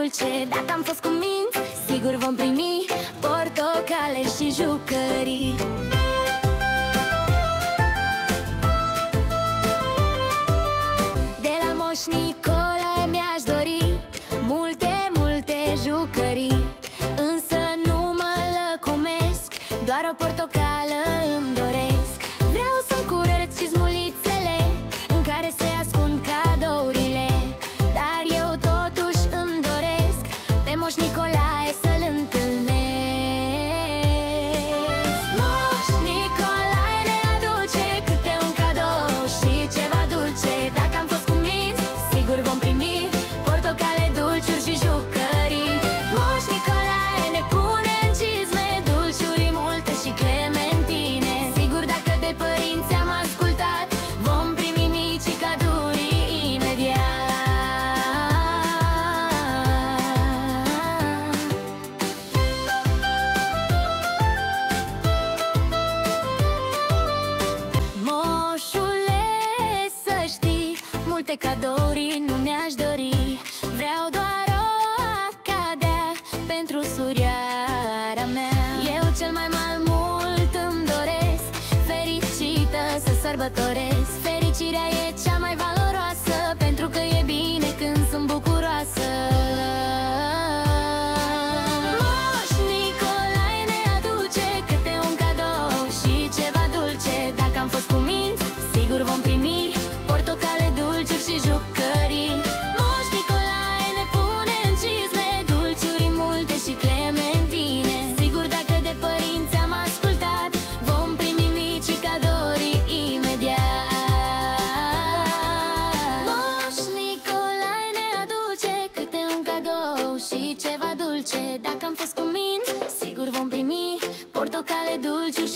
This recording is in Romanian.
dulce. Dacă am fost cu minți, sigur vom primi portocale și jucării. De la Moș Nicolae mi-aș dori multe, multe jucării, însă nu mă lăcomesc, doar o portocală îmi doresc. Vreau să-mi curăț și smulițele în care se ascund cadourile, dar eu totuși îmi doresc pe Moș Nicolae să-l întâlnesc. Moș Nicolae ne aduce câte un cadou și ceva dulce. Dacă am fost cu minți, sigur vom primi portocale, dulciuri și jucării. Moș Nicolae ne pune în cizme dulciuri multe și clementine. Sigur, dacă de părinți am ascultat, vom primi mici cadouri imediat. Moșule, să știi, multe cadouri nu mi-aș dori. Vreau doar o acadea pentru surioara mea. Eu cel mai mult îmi doresc fericită să sărbătoresc. Fericirea e cea mai valoroasă, pentru că e bine când sunt bucuroasă. Moș Nicolae ne aduce câte un cadou și ceva dulce. Dacă am fost cu minți, sigur vom primi portocale, dulciuri și jucării. Moș Nicolae ne pune în cizme dulciuri multe și clementine. Sigur, dacă de părinți am ascultat, vom primi mici cadouri imediat. Moș Nicolae ne aduce câte un cadou și ceva dulce. Dacă am fost cu minți, sigur vom primi portocale, dulciuri